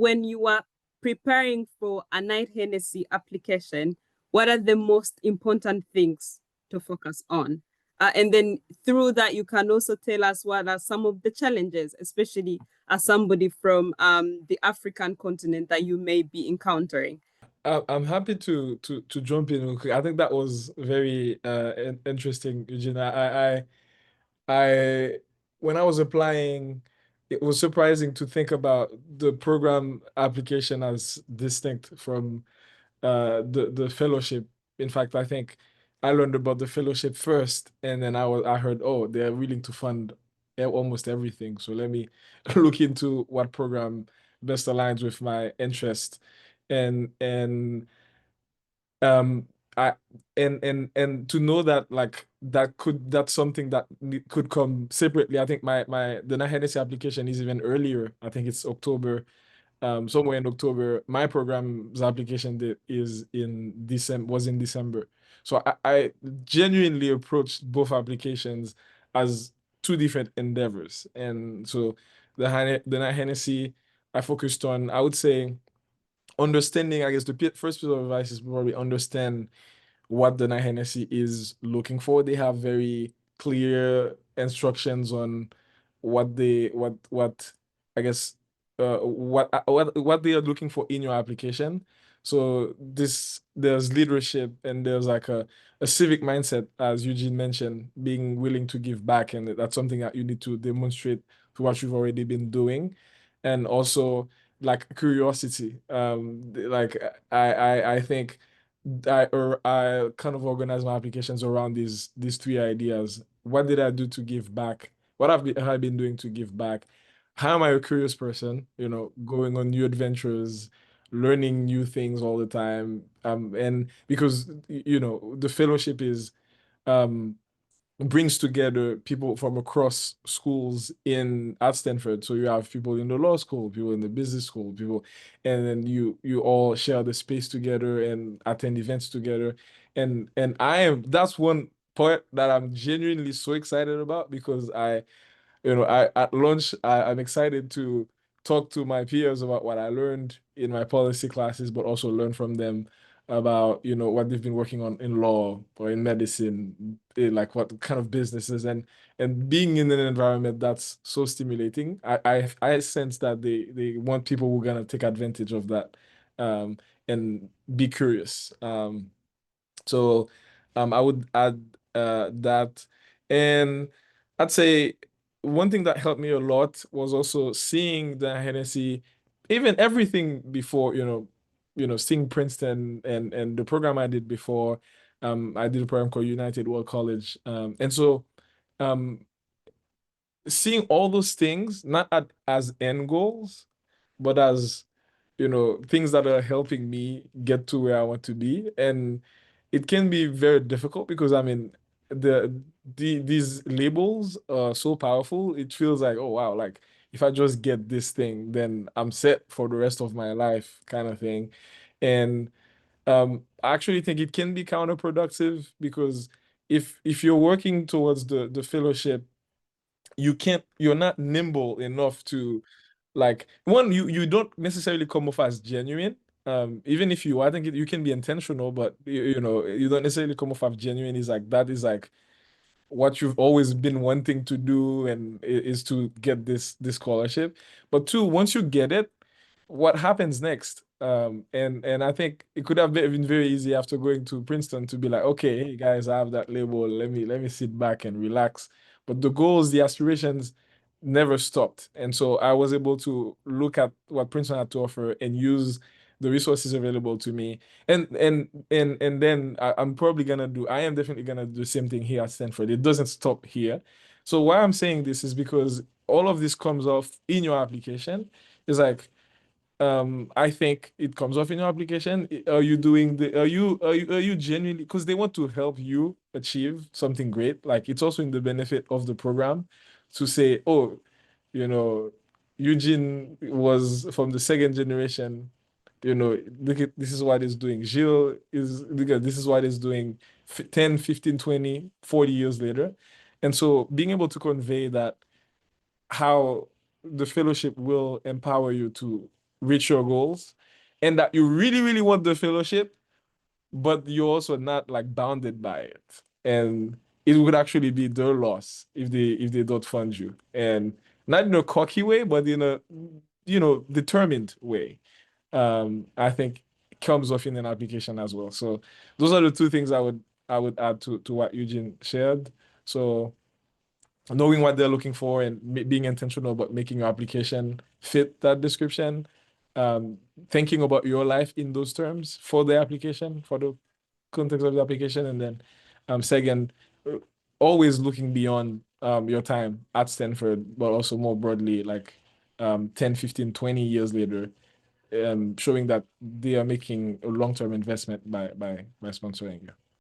when you are preparing for a Knight-Hennessy application, what are the most important things to focus on? And then through that, you can also tell us what are some of the challenges, especially as somebody from the African continent that you may be encountering. I'm happy to jump in real quick. I think that was very interesting, Eugene. I when I was applying, it was surprising to think about the program application as distinct from the fellowship. In fact, I think I learned about the fellowship first, and then I heard, oh, they're willing to fund almost everything. So let me look into what program best aligns with my interest, and um I and to know that like that's something that could come separately. I think the Knight-Hennessy application is even earlier. I think it's October, somewhere in October. My program's application date is in December, was in December. So I genuinely approached both applications as two different endeavors. And so the Knight-Hennessy, I focused on, I would say, understanding. I guess the first piece of advice is probably understand what the Knight-Hennessy is looking for. They have very clear instructions on what I guess what they are looking for in your application. So there's leadership, and there's like a civic mindset, as Eugene mentioned, being willing to give back, and that's something that you need to demonstrate to what you've already been doing. And also like curiosity. Like I think I kind of organize my applications around these three ideas. What did I do to give back? What have I been doing to give back? How am I a curious person? Going on new adventures, learning new things all the time. And because the fellowship is um brings together people from across schools in at Stanford. So you have people in the law school, people in the business school, people, and then you all share the space together and attend events together. And that's one part that I'm genuinely so excited about, because I at lunch I'm excited to talk to my peers about what I learned in my policy classes, but also learn from them about what they've been working on in law or in medicine, like what kind of businesses, and being in an environment that's so stimulating. I sense that they want people who are gonna take advantage of that, um, and be curious. So I would add that, and I'd say one thing that helped me a lot was also seeing the Hennessy, even everything before, seeing Princeton and the program I did before. I did a program called United World College, and so um, seeing all those things not as end goals, but as things that are helping me get to where I want to be. And it can be very difficult because I mean these labels are so powerful. It feels like, oh wow, like if I just get this thing, then I'm set for the rest of my life, kind of thing. And I actually think it can be counterproductive, because if you're working towards the fellowship, you're not nimble enough to, like, one, you don't necessarily come off as genuine. Even if I think you can be intentional, but you don't necessarily come off as genuine. Is like that is like what you've always been wanting to do, and is to get this scholarship. But two, once you get it, what happens next? And I think it could have been very easy after going to Princeton to be like, okay, hey guys, I have that label. Let me sit back and relax. But the goals, the aspirations never stopped. And so I was able to look at what Princeton had to offer and use the resources available to me. And then I am definitely gonna do the same thing here at Stanford. It doesn't stop here. So why I'm saying this is because all of this comes off in your application. It's like, I think it comes off in your application. Are you doing are you genuinely, because they want to help you achieve something great. Like, it's also in the benefit of the program to say, oh, you know, Eugene was from the second generation. Look at this is what he's doing. Gilles is look at this is what he's doing 10, 15, 20, 40 years later. And so being able to convey that, how the fellowship will empower you to reach your goals, and that you really, really want the fellowship, but you're also not like bounded by it. And it would actually be their loss if they don't fund you. And not in a cocky way, but in a, determined way. I think comes off in an application as well. So those are the two things I would add to what Eugene shared. So knowing what they're looking for and being intentional about making your application fit that description, um, thinking about your life in those terms for the application, for the context of the application, and then second, always looking beyond your time at Stanford, but also more broadly, like 10, 15, 20 years later, showing that they are making a long-term investment by sponsoring you.